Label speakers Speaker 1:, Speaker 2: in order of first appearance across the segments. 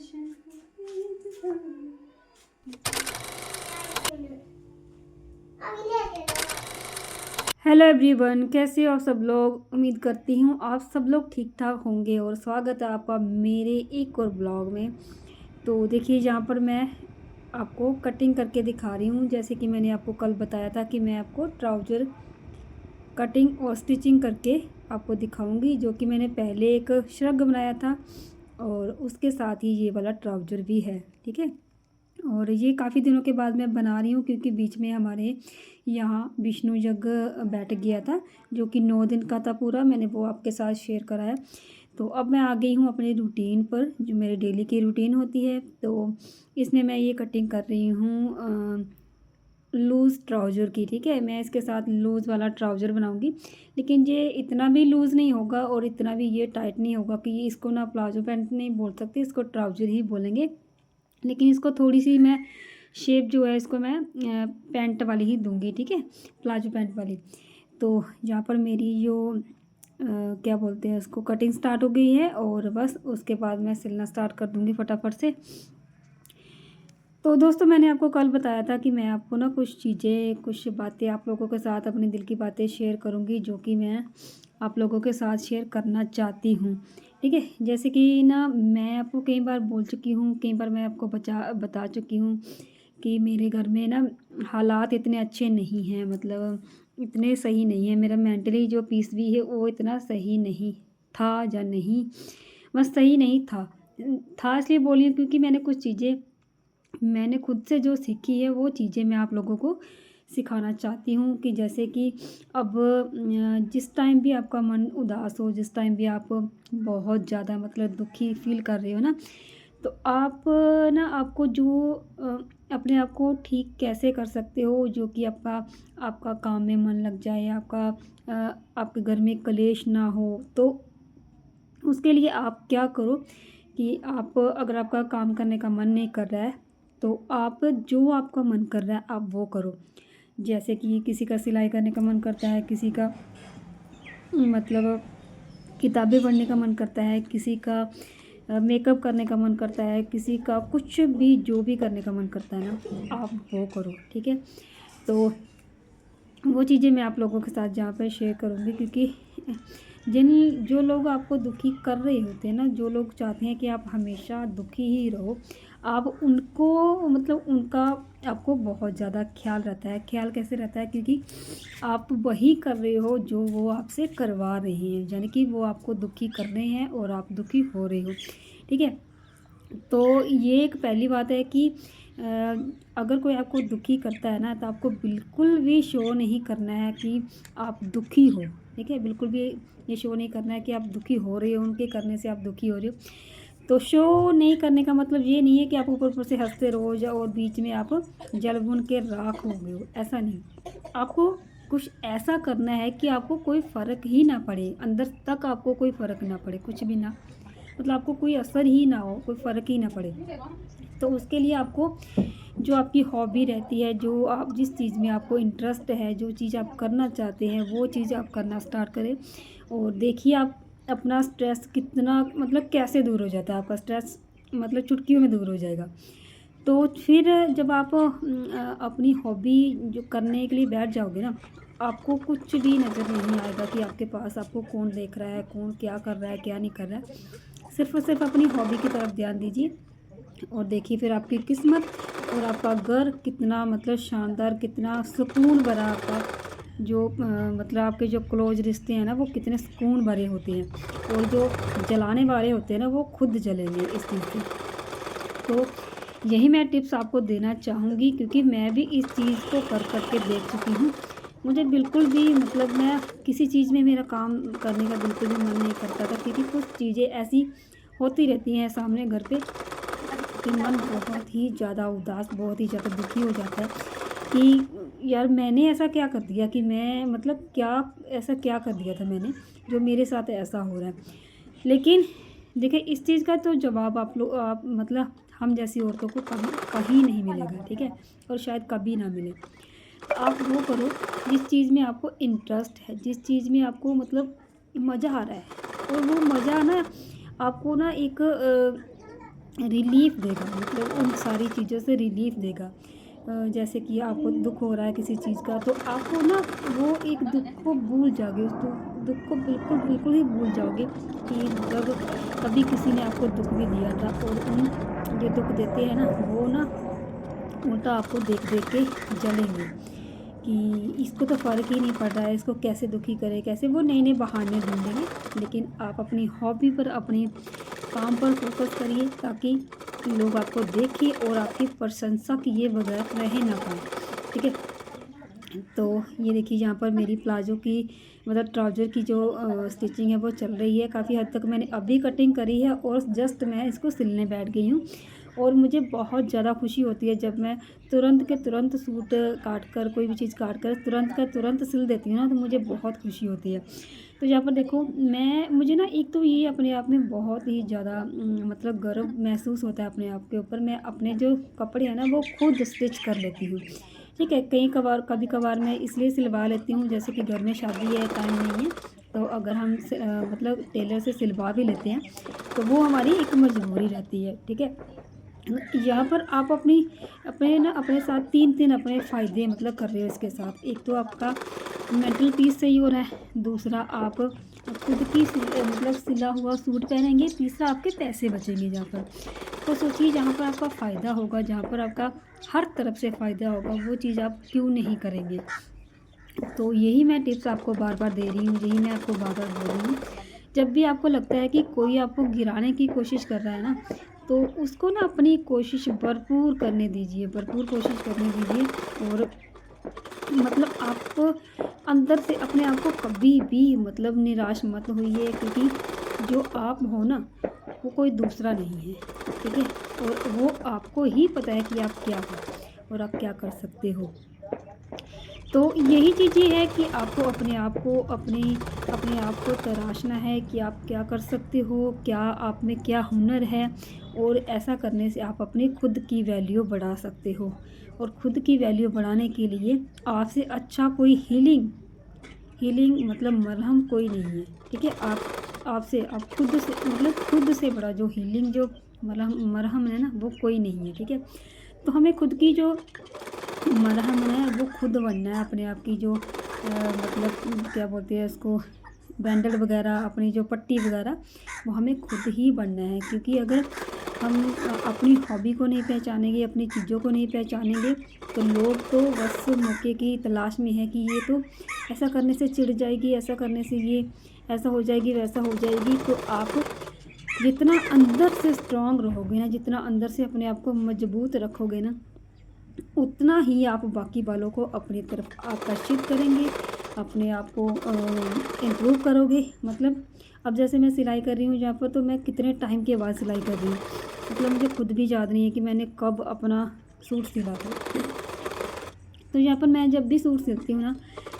Speaker 1: Hello everyone, कैसे हो आप सब लोग। उम्मीद करती हूँ आप सब लोग ठीक ठाक होंगे और स्वागत है आपका मेरे एक और ब्लॉग में। तो देखिए, यहाँ पर मैं आपको कटिंग करके दिखा रही हूँ। जैसे कि मैंने आपको कल बताया था कि मैं आपको ट्राउज़र कटिंग और स्टिचिंग करके आपको दिखाऊंगी, जो कि मैंने पहले एक श्रग बनाया था और उसके साथ ही ये वाला ट्राउज़र भी है। ठीक है, और ये काफ़ी दिनों के बाद मैं बना रही हूँ क्योंकि बीच में हमारे यहाँ विष्णु यज्ञ बैठ गया था, जो कि 9 दिन का था पूरा। मैंने वो आपके साथ शेयर करा है। तो अब मैं आ गई हूँ अपने रूटीन पर, जो मेरे डेली की रूटीन होती है। तो इसमें मैं ये कटिंग कर रही हूँ लूज़ ट्राउज़र की। ठीक है, मैं इसके साथ लूज़ वाला ट्राउज़र बनाऊंगी, लेकिन ये इतना भी लूज़ नहीं होगा और इतना भी ये टाइट नहीं होगा कि इसको ना प्लाजो पैंट नहीं बोल सकते, इसको ट्राउज़र ही बोलेंगे। लेकिन इसको थोड़ी सी मैं शेप जो है इसको मैं पैंट वाली ही दूंगी। ठीक है, प्लाजो पैंट वाली। तो यहाँ पर मेरी जो क्या बोलते हैं उसको, कटिंग स्टार्ट हो गई है और बस उसके बाद मैं सिलना स्टार्ट कर दूंगी फटाफट से। तो दोस्तों, मैंने आपको कल बताया था कि मैं आपको ना कुछ चीज़ें, कुछ बातें आप लोगों के साथ, अपने दिल की बातें शेयर करूंगी, जो कि मैं आप लोगों के साथ शेयर करना चाहती हूँ। ठीक है, जैसे कि ना मैं आपको कई बार बोल चुकी हूँ, कई बार मैं आपको बता चुकी हूँ कि मेरे घर में ना हालात इतने अच्छे नहीं हैं, मतलब इतने सही नहीं है। मेरा मेंटली जो पीस भी है वो इतना सही नहीं था, या नहीं, बस सही नहीं था इसलिए बोली हूँ क्योंकि मैंने कुछ चीज़ें मैंने खुद से जो सीखी है वो चीज़ें मैं आप लोगों को सिखाना चाहती हूँ। कि जैसे कि अब जिस टाइम भी आपका मन उदास हो, जिस टाइम भी आप बहुत ज़्यादा मतलब दुखी फील कर रहे हो ना, तो आप ना आपको जो अपने आप को ठीक कैसे कर सकते हो, जो कि आपका आपका काम में मन लग जाए, आपके घर में कलेश ना हो। तो उसके लिए आप क्या करो कि आप, अगर आपका काम करने का मन नहीं कर रहा है, तो आप जो आपका मन कर रहा है आप वो करो। जैसे कि किसी का सिलाई करने का मन करता है, किसी का मतलब किताबें पढ़ने का मन करता है, किसी का मेकअप करने का मन करता है, किसी का कुछ भी, जो भी करने का मन करता है ना, आप वो करो। ठीक है, तो वो चीज़ें मैं आप लोगों के साथ जहाँ पर शेयर करूँगी, क्योंकि जो लोग आपको दुखी कर रहे होते हैं ना, जो लोग चाहते हैं कि आप हमेशा दुखी ही रहो, आप उनको, मतलब उनका आपको बहुत ज़्यादा ख्याल रहता है। ख्याल कैसे रहता है? क्योंकि आप वही कर रहे हो जो वो आपसे करवा रहे हैं, यानी कि वो आपको दुखी कर रहे हैं और आप दुखी हो रहे हो। ठीक है, तो ये एक पहली बात है कि अगर कोई आपको दुखी करता है ना, तो आपको बिल्कुल भी शो नहीं करना है कि आप दुखी हो। ठीक है, बिल्कुल भी ये शो नहीं करना है कि आप दुखी हो रहे हो, उनके करने से आप दुखी हो रहे हो। तो शो नहीं करने का मतलब ये नहीं है कि आप ऊपर ऊपर से हंसते रहो और बीच में आप जल भुन के राख हो गए हो, ऐसा नहीं। आपको कुछ ऐसा करना है कि आपको कोई फ़र्क ही ना पड़े, अंदर तक आपको कोई फ़र्क ना पड़े, कुछ भी ना, मतलब आपको कोई असर ही ना हो, कोई फ़र्क ही ना पड़े। तो उसके लिए आपको जो आपकी हॉबी रहती है, जो आप, जिस चीज़ में आपको इंटरेस्ट है, जो चीज़ आप करना चाहते हैं, वो चीज़ आप करना स्टार्ट करें। और देखिए आप अपना स्ट्रेस कितना, मतलब कैसे दूर हो जाता है आपका स्ट्रेस, मतलब चुटकियों में दूर हो जाएगा। तो फिर जब आप अपनी हॉबी जो करने के लिए बैठ जाओगे ना, आपको कुछ भी नज़र नहीं आएगा कि आपके पास आपको कौन देख रहा है, कौन क्या कर रहा है, क्या नहीं कर रहा है। सिर्फ और सिर्फ अपनी हॉबी की तरफ ध्यान दीजिए और देखिए फिर आपकी किस्मत और आपका घर कितना, मतलब शानदार, कितना सुकून भरा आपका जो मतलब आपके जो क्लोज रिश्ते हैं ना, वो कितने सुकून भरे होते हैं। और जो जलाने वाले होते हैं ना, वो खुद जलेंगे इस चीज़ से। तो यही मैं टिप्स आपको देना चाहूँगी, क्योंकि मैं भी इस चीज़ को कर के देख चुकी हूँ। मुझे बिल्कुल भी, मतलब मैं किसी चीज़ में मेरा काम करने का बिल्कुल भी मन नहीं करता था, क्योंकि कुछ चीज़ें ऐसी होती रहती हैं सामने घर पे कि मन बहुत ही ज़्यादा उदास, बहुत ही ज़्यादा दुखी हो जाता है कि यार मैंने ऐसा क्या कर दिया, कि मैं, मतलब क्या, ऐसा क्या कर दिया था मैंने जो मेरे साथ ऐसा हो रहा है। लेकिन देखिए, इस चीज़ का तो जवाब आप मतलब हम जैसी औरतों को कहीं कहीं नहीं मिलेगा। ठीक है, और शायद कभी ना मिले। तो आप वो करो जिस चीज़ में आपको इंटरेस्ट है, जिस चीज़ में आपको मतलब मज़ा आ रहा है। और वो मज़ा ना आपको ना एक रिलीफ़ देगा, मतलब उन सारी चीज़ों से रिलीफ़ देगा। जैसे कि आपको दुःख हो रहा है किसी चीज़ का, तो आपको ना वो एक दुःख को भूल जाओगे, उस दुःख को बिल्कुल बिल्कुल ही भूल जाओगे कि जब कभी किसी ने आपको दुःख भी दिया था। और उन जो दुःख देते हैं ना, वो ना उल्टा आपको देख देख के जलेंगे कि इसको तो फ़र्क ही नहीं पड़ रहा है, इसको कैसे दुखी करें, कैसे, वो नए नए बहाने ढूंढेंगे। लेकिन आप अपनी हॉबी पर, अपने काम पर फोकस करिए, ताकि लोग आपको देखें और आपकी प्रशंसा किए बगैर रह ना पाए। ठीक है। तो ये देखिए, यहाँ पर मेरी प्लाज़ो की, मतलब ट्राउज़र की जो स्टिचिंग है वो चल रही है। काफ़ी हद तक मैंने अभी कटिंग करी है और जस्ट मैं इसको सिलने बैठ गई हूँ। और मुझे बहुत ज़्यादा खुशी होती है जब मैं तुरंत के तुरंत सूट काट कर, कोई भी चीज़ काट कर तुरंत का तुरंत सिल देती हूँ ना, तो मुझे बहुत खुशी होती है। तो यहाँ पर देखो, मुझे ना एक तो ये अपने आप में बहुत ही ज़्यादा मतलब गर्व महसूस होता है अपने आप के ऊपर। मैं अपने जो कपड़े हैं ना वो खुद स्टिच कर लेती हूँ। ठीक है, कभी कभार मैं इसलिए सिलवा लेती हूँ, जैसे कि घर में शादी है, टाइम नहीं है, तो अगर हम मतलब टेलर से सिलवा भी लेते हैं, तो वो हमारी एक मजबूरी रहती है। ठीक है। यहाँ पर आप अपने साथ 3-3 अपने फ़ायदे मतलब कर रहे हो इसके साथ। एक तो आपका मेंटल पीस सही हो रहा है, दूसरा आप खुद की मतलब सिला हुआ सूट पहनेंगे, तीसरा आपके पैसे बचेंगे जहाँ पर। तो सोचिए, जहाँ पर आपका फ़ायदा होगा, जहाँ पर आपका हर तरफ से फ़ायदा होगा, वो चीज़ आप क्यों नहीं करेंगे। तो यही मैं टिप्स आपको बार-बार दे रही हूँ, यही मैं आपको बार-बार बोल रही हूँ। जब भी आपको लगता है कि कोई आपको गिराने की कोशिश कर रहा है ना, तो उसको ना अपनी कोशिश भरपूर करने दीजिए, भरपूर कोशिश करने दीजिए। और मतलब आप अंदर से अपने आप को कभी भी मतलब निराश मत होइए, क्योंकि जो आप हो ना, वो कोई दूसरा नहीं है। ठीक है। और वो आपको ही पता है कि आप क्या हो और आप क्या कर सकते हो। तो यही चीज़ ये है कि आपको अपने आप को तराशना है कि आप क्या कर सकते हो, क्या आप में क्या हुनर है। और ऐसा करने से आप अपनी खुद की वैल्यू बढ़ा सकते हो। और खुद की वैल्यू बढ़ाने के लिए आपसे अच्छा कोई हीलिंग हीलिंग मतलब मरहम कोई नहीं है। ठीक है। आप खुद से, मतलब खुद से बड़ा जो हीलिंग, जो मरहम मरहम है ना, वो कोई नहीं है। ठीक है। तो हमें खुद की जो मरहम है वो खुद बनना है। अपने आप की जो मतलब क्या बोलते हैं उसको, बैंडल वगैरह, अपनी जो पट्टी वगैरह, वो हमें खुद ही बनना है। क्योंकि अगर हम अपनी हॉबी को नहीं पहचानेंगे, अपनी चीज़ों को नहीं पहचानेंगे, तो लोग तो बस मौके की तलाश में है कि ये तो ऐसा करने से चिढ़ जाएगी, ऐसा करने से ये ऐसा हो जाएगी, वैसा हो जाएगी। तो आप जितना अंदर से स्ट्रांग रहोगे ना, जितना अंदर से अपने आप को मजबूत रखोगे ना, उतना ही आप बाकी वालों को अपनी तरफ आकर्षित करेंगे, अपने आप को इम्प्रूव करोगे। मतलब अब जैसे मैं सिलाई कर रही हूँ जहाँ पर, तो मैं कितने टाइम के बाद सिलाई कर रही हूँ, मतलब मुझे खुद भी याद नहीं है कि मैंने कब अपना सूट सिला था। तो यहाँ पर मैं जब भी सूट सिलती हूँ ना,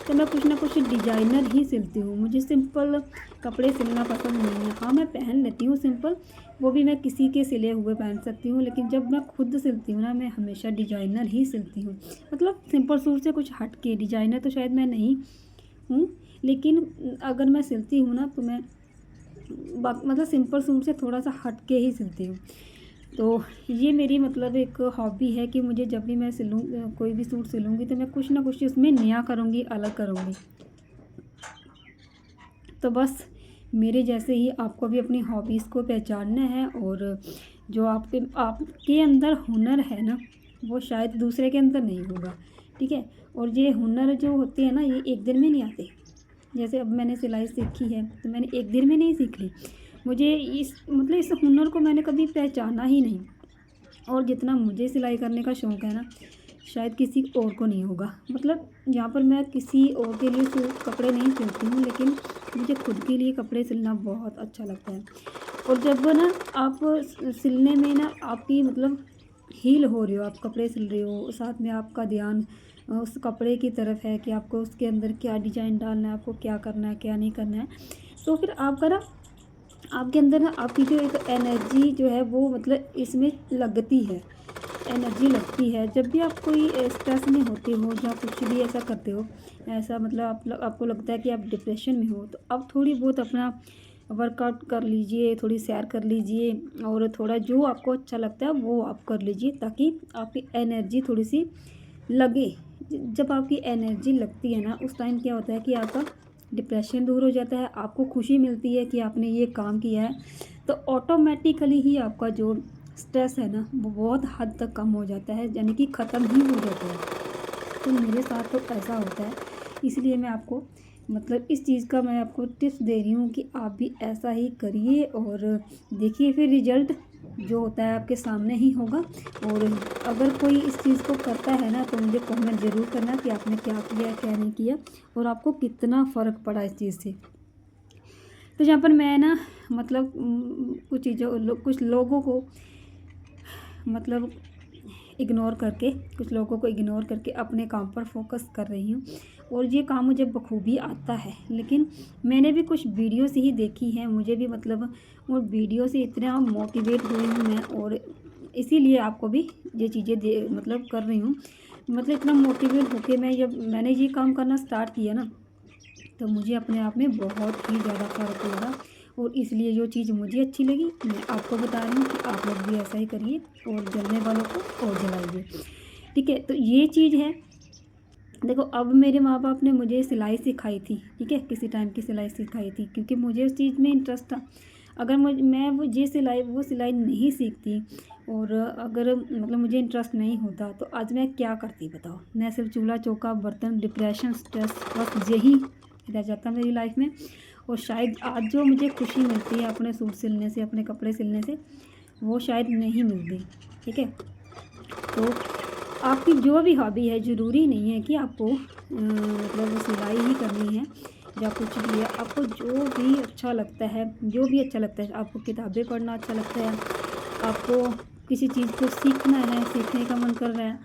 Speaker 1: तो मैं कुछ ना कुछ डिजाइनर ही सिलती हूँ। मुझे सिंपल कपड़े सिलना पसंद नहीं है। हाँ, मैं पहन लेती हूँ सिंपल, वो भी मैं किसी के सिले हुए पहन सकती हूँ, लेकिन जब मैं खुद सिलती हूँ ना, मैं हमेशा डिजाइनर ही सिलती हूँ। मतलब सिंपल सूट से कुछ हट के, डिजाइनर तो शायद मैं नहीं हूँ, लेकिन अगर मैं सिलती हूँ ना, तो मैं मतलब सिंपल सूट से थोड़ा सा हट के ही सिलती हूँ। तो ये मेरी मतलब एक हॉबी है कि मुझे जब भी मैं कोई भी सूट सिलूँगी, तो मैं कुछ ना कुछ उसमें नया करूँगी, अलग करूँगी। तो बस मेरे जैसे ही आपको भी अपनी हॉबीज़ को पहचानना है। और जो आपके अंदर हुनर है ना, वो शायद दूसरे के अंदर नहीं होगा। ठीक है। और ये हुनर जो होते हैं ना, ये एक दिन में नहीं आते। जैसे अब मैंने सिलाई सीखी है, तो मैंने एक दिन में नहीं सीख ली। मुझे इस हुनर को मैंने कभी पहचाना ही नहीं। और जितना मुझे सिलाई करने का शौक़ है ना, शायद किसी और को नहीं होगा। मतलब यहाँ पर मैं किसी और के लिए सूट कपड़े नहीं सिलती हूँ, लेकिन मुझे खुद के लिए कपड़े सिलना बहुत अच्छा लगता है। और जब ना आप सिलने में ना आपकी मतलब हील हो रही हो, आप कपड़े सिल रहे हो, साथ में आपका ध्यान उस कपड़े की तरफ है कि आपको उसके अंदर क्या डिजाइन डालना है, आपको क्या करना है, क्या नहीं करना है, तो फिर आपका ना, आपके अंदर ना आपकी जो एक एनर्जी जो है वो मतलब इसमें लगती है, एनर्जी लगती है। जब भी आप कोई स्ट्रेस में होते हो या कुछ भी ऐसा करते हो, ऐसा मतलब आपको लगता है कि आप डिप्रेशन में हो, तो आप थोड़ी बहुत अपना वर्कआउट कर लीजिए, थोड़ी सैर कर लीजिए और थोड़ा जो आपको अच्छा लगता है वो आप कर लीजिए, ताकि आपकी एनर्जी थोड़ी सी लगे। जब आपकी एनर्जी लगती है ना, उस टाइम क्या होता है कि आपका डिप्रेशन दूर हो जाता है, आपको खुशी मिलती है कि आपने ये काम किया है, तो ऑटोमेटिकली ही आपका जो स्ट्रेस है ना वो बहुत हद तक कम हो जाता है, यानी कि ख़त्म ही हो जाता है। तो मेरे साथ तो ऐसा होता है, इसलिए मैं आपको मतलब इस चीज़ का मैं आपको टिप्स दे रही हूँ कि आप भी ऐसा ही करिए और देखिए फिर रिजल्ट जो होता है आपके सामने ही होगा। और अगर कोई इस चीज़ को करता है ना, तो मुझे कमेंट ज़रूर करना कि आपने क्या किया क्या नहीं किया और आपको कितना फ़र्क पड़ा इस चीज़ से। तो यहाँ पर मैं ना मतलब कुछ चीज़ों कुछ लोगों को मतलब इग्नोर करके कुछ लोगों को इग्नोर करके अपने काम पर फोकस कर रही हूँ, और ये काम मुझे बखूबी आता है। लेकिन मैंने भी कुछ वीडियो से ही देखी है, मुझे भी मतलब वो वीडियो से इतना मोटिवेट हुई हूँ मैं, और इसीलिए आपको भी ये चीज़ें दे मतलब कर रही हूँ। मतलब इतना मोटिवेट होके जब मैंने ये काम करना स्टार्ट किया ना, तो मुझे अपने आप में बहुत ही ज़्यादा फ़र्क लगा, और इसलिए जो चीज़ मुझे अच्छी लगी मैं आपको बता रही हूँ कि आप लोग भी ऐसा ही करिए और जलने वालों को और जलाइए। ठीक है, तो ये चीज़ है। देखो, अब मेरे माँ बाप ने मुझे सिलाई सिखाई थी, ठीक है, किसी टाइम की सिलाई सिखाई थी, क्योंकि मुझे उस चीज़ में इंटरेस्ट था। अगर मैं वो सिलाई नहीं सीखती, और अगर मतलब मुझे इंटरेस्ट नहीं होता, तो आज मैं क्या करती बताओ। मैं सिर्फ चूल्हा चौका बर्तन, डिप्रेशन, स्ट्रेस, बस यही रह जाता मेरी लाइफ में। और शायद आज जो मुझे खुशी मिलती है अपने सूट सिलने से, अपने कपड़े सिलने से, वो शायद नहीं मिलती। ठीक है, तो आपकी जो भी हॉबी है, ज़रूरी नहीं है कि आपको मतलब सिलाई ही करनी है या कुछ भी है। आपको जो भी अच्छा लगता है, आपको किताबें पढ़ना अच्छा लगता है, आपको किसी चीज़ को सीखना है, सीखने का मन कर रहा है,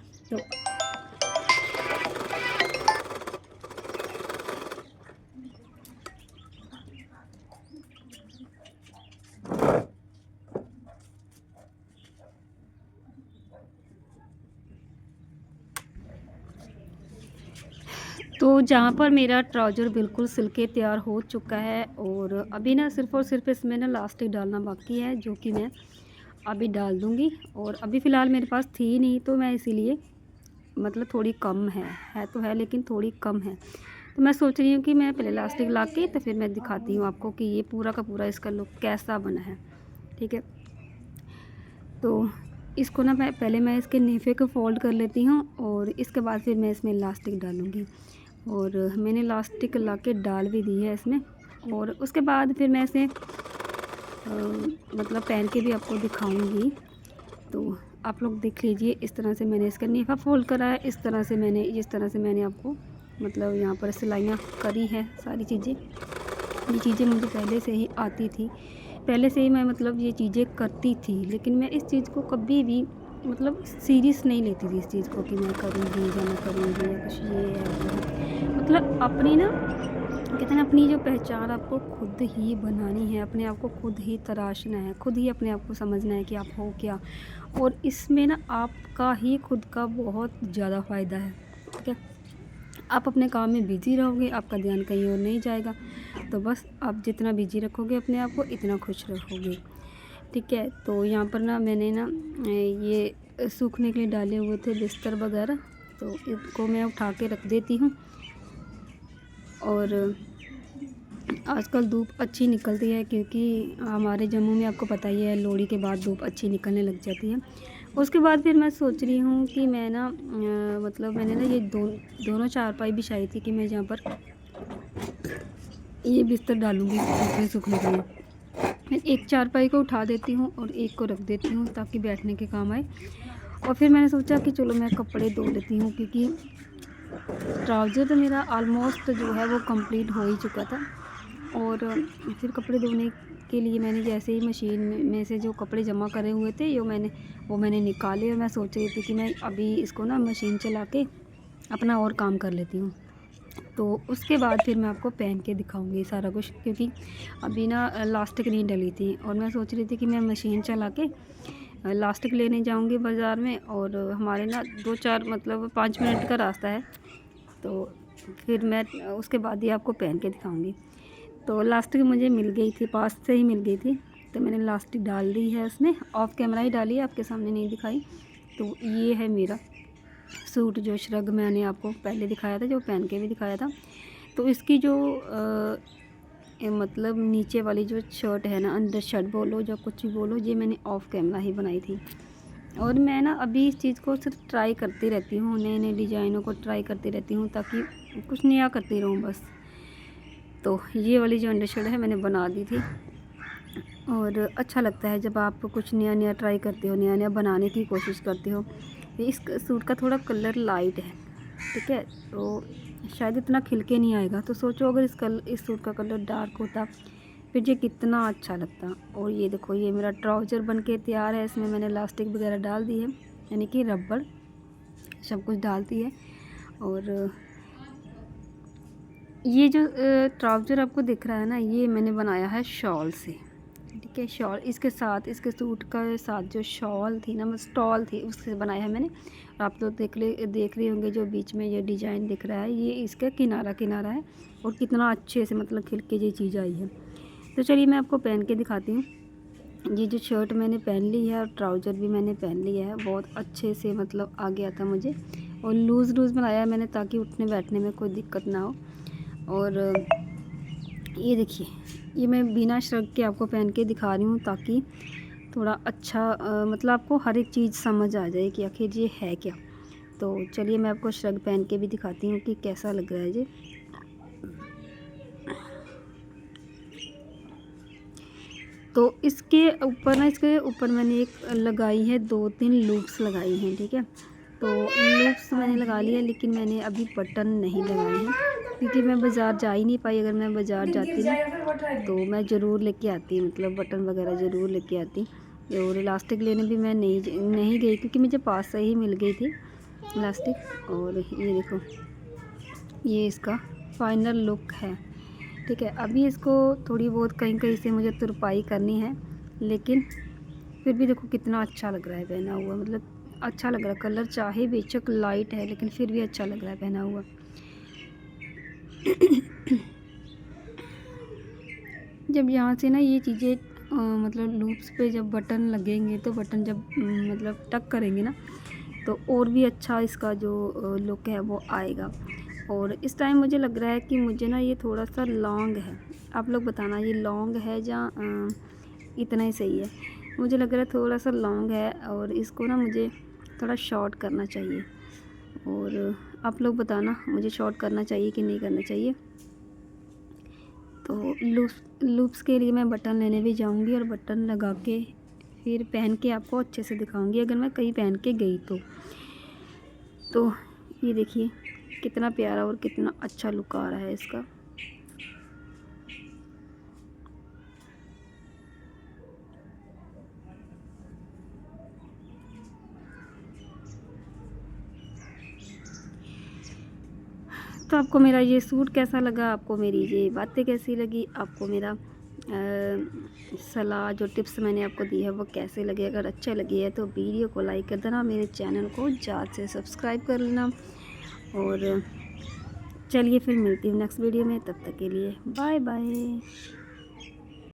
Speaker 1: तो जहाँ पर मेरा ट्राउज़र बिल्कुल सिल के तैयार हो चुका है, और अभी ना सिर्फ़ और सिर्फ इसमें ना लास्टिक डालना बाकी है, जो कि मैं अभी डाल दूँगी। और अभी फ़िलहाल मेरे पास थी नहीं, तो मैं इसीलिए मतलब थोड़ी कम है तो है, लेकिन थोड़ी कम है। तो मैं सोच रही हूँ कि मैं पहले इलास्टिक ला के तो फिर मैं दिखाती हूँ आपको कि ये पूरा का पूरा इसका लुक कैसा बना है। ठीक है, तो इसको ना पहले मैं इसके नेफे को फ़ोल्ड कर लेती हूँ, और इसके बाद फिर मैं इसमें इलास्टिक डालूँगी। और मैंने इलास्टिक ला के डाल भी दी है इसमें, और उसके बाद फिर मैं इसे मतलब पहन के भी आपको दिखाऊँगी। तो आप लोग देख लीजिए, इस तरह से मैंने इसका नेफा फ़ोल्ड करा है, इस तरह से मैंने आपको मतलब यहाँ पर सिलाइयाँ करी है। सारी चीज़ें, ये चीज़ें मुझे पहले से ही आती थी, पहले से ही मैं मतलब ये चीज़ें करती थी, लेकिन मैं इस चीज़ को कभी भी मतलब सीरियस नहीं लेती थी, इस चीज़ को कि मैं करूँगी या मैं करूँगी या कुछ ये है वो। मतलब अपनी ना कहते हैं ना, अपनी जो पहचान आपको खुद ही बनानी है, अपने आप को खुद ही तराशना है, खुद ही अपने आप को समझना है कि आप हो क्या। और इसमें ना आपका ही खुद का बहुत ज़्यादा फ़ायदा है। ठीक है, आप अपने काम में बिज़ी रहोगे, आपका ध्यान कहीं और नहीं जाएगा। तो बस आप जितना बिज़ी रखोगे अपने आप को, इतना खुश रहोगे। ठीक है, तो यहाँ पर ना मैंने ना ये सूखने के लिए डाले हुए थे बिस्तर वगैरह, तो इनको मैं उठा के रख देती हूँ। और आजकल धूप अच्छी निकलती है, क्योंकि हमारे जम्मू में आपको पता ही है लोहड़ी के बाद धूप अच्छी निकलने लग जाती है। उसके बाद फिर मैं सोच रही हूँ कि मैं ना मतलब मैंने ना ये दोनों चारपाई बिछाई थी कि मैं यहाँ पर ये बिस्तर डालूँगी कपड़े सूखने के लिए। मैं एक चारपाई को उठा देती हूँ और एक को रख देती हूँ, ताकि बैठने के काम आए। और फिर मैंने सोचा कि चलो मैं कपड़े धो लेती हूँ, क्योंकि ट्राउज़र तो मेरा ऑलमोस्ट जो है वो कंप्लीट हो ही चुका था। और फिर कपड़े धोने के लिए मैंने जैसे ही मशीन में से जो कपड़े जमा करे हुए थे, वो मैंने निकाले, और मैं सोच रही थी कि मैं अभी इसको ना मशीन चला के अपना और काम कर लेती हूँ। तो उसके बाद फिर मैं आपको पहन के दिखाऊंगी सारा कुछ, क्योंकि अभी ना लास्टिक नहीं डली थी, और मैं सोच रही थी कि मैं मशीन चला के लास्टिक लेने जाऊंगी बाज़ार में। और हमारे ना 2-4 मतलब 5 मिनट का रास्ता है, तो फिर मैं उसके बाद ही आपको पहन के दिखाऊंगी। तो लास्टिक मुझे मिल गई थी, पास से ही मिल गई थी, तो मैंने लास्टिक डाल दी है उसमें। ऑफ कैमरा ही डाली है, आपके सामने नहीं दिखाई। तो ये है मेरा सूट जो श्रग मैंने आपको पहले दिखाया था, जो पहन के भी दिखाया था। तो इसकी जो मतलब नीचे वाली जो शर्ट है ना, अंडर शर्ट बोलो जो कुछ भी बोलो, ये मैंने ऑफ कैमरा ही बनाई थी। और मैं ना अभी इस चीज़ को सिर्फ ट्राई करती रहती हूँ, नए नए डिज़ाइनों को ट्राई करती रहती हूँ, ताकि कुछ नया करती रहूँ बस। तो ये वाली जो अंडर शर्ट है मैंने बना दी थी। और अच्छा लगता है जब आप कुछ नया नया ट्राई करते हो, नया नया बनाने की कोशिश करते हो। इस सूट का थोड़ा कलर लाइट है, ठीक है, तो शायद इतना खिल के नहीं आएगा। तो सोचो अगर इस सूट का कलर डार्क होता फिर ये कितना अच्छा लगता। और ये देखो, ये मेरा ट्राउज़र बन के तैयार है। इसमें मैंने इलास्टिक वगैरह डाल दी है, यानी कि रबड़ सब कुछ डालती है। और ये जो ट्राउज़र आपको दिख रहा है ना, ये मैंने बनाया है शॉल से, ठीक है। शॉल इसके साथ, इसके सूट का साथ जो शॉल थी ना, मतलब स्टॉल थी, उससे बनाया है मैंने। आप तो देख रहे होंगे जो बीच में ये डिज़ाइन दिख रहा है, ये इसका किनारा है। और कितना अच्छे से मतलब खिल के ये चीज़ आई है। तो चलिए मैं आपको पहन के दिखाती हूँ। ये जो शर्ट मैंने पहन ली है और ट्राउज़र भी मैंने पहन लिया है, बहुत अच्छे से मतलब आ गया था मुझे। और लूज़ बनाया है मैंने, ताकि उठने बैठने में कोई दिक्कत ना हो। और ये देखिए, ये मैं बिना श्रग के आपको पहन के दिखा रही हूँ, ताकि थोड़ा अच्छा मतलब आपको हर एक चीज़ समझ आ जाए कि आखिर ये है क्या। तो चलिए मैं आपको श्रग पहन के भी दिखाती हूँ कि कैसा लग रहा है ये। तो इसके ऊपर मैंने एक लगाई है, 2-3 लूप्स लगाई हैं, ठीक है। तो लूप्स मैंने लगा लिया, लेकिन मैंने अभी बटन नहीं लगाए हैं, क्योंकि मैं बाज़ार जा ही नहीं पाई। अगर मैं बाज़ार जाती ना तो मैं ज़रूर लेके आती, मतलब बटन वगैरह ज़रूर लेके आती। और इलास्टिक लेने भी मैं नहीं गई, क्योंकि मुझे पास से ही मिल गई थी इलास्टिक। और ये देखो, ये इसका फाइनल लुक है, ठीक है। अभी इसको थोड़ी बहुत कहीं से मुझे तुरपाई करनी है, लेकिन फिर भी देखो कितना अच्छा लग रहा है पहना हुआ, मतलब अच्छा लग रहा है। कलर चाहे बेशक लाइट है, लेकिन फिर भी अच्छा लग रहा है पहना हुआ। जब यहाँ से ना ये चीज़ें मतलब लूप्स पे जब बटन लगेंगे, तो बटन जब मतलब टक करेंगे ना, तो और भी अच्छा इसका जो लुक है वो आएगा। और इस टाइम मुझे लग रहा है कि मुझे ना ये थोड़ा सा लॉन्ग है। आप लोग बताना ये लॉन्ग है या इतना ही सही है। मुझे लग रहा है थोड़ा सा लॉन्ग है, और इसको ना मुझे थोड़ा शॉर्ट करना चाहिए। और आप लोग बताना मुझे शॉर्ट करना चाहिए कि नहीं करना चाहिए। तो लूप्स के लिए मैं बटन लेने भी जाऊंगी, और बटन लगा के फिर पहन के आपको अच्छे से दिखाऊंगी, अगर मैं कहीं पहन के गई तो ये देखिए कितना प्यारा और कितना अच्छा लुक आ रहा है इसका। तो आपको मेरा ये सूट कैसा लगा, आपको मेरी ये बातें कैसी लगी, आपको मेरा सलाह जो टिप्स मैंने आपको दी है वो कैसे लगे। अगर अच्छे लगे है तो वीडियो को लाइक कर देना, मेरे चैनल को ज़्यादा से सब्सक्राइब कर लेना। और चलिए फिर मिलती हूँ नेक्स्ट वीडियो में, तब तक के लिए बाय बाय।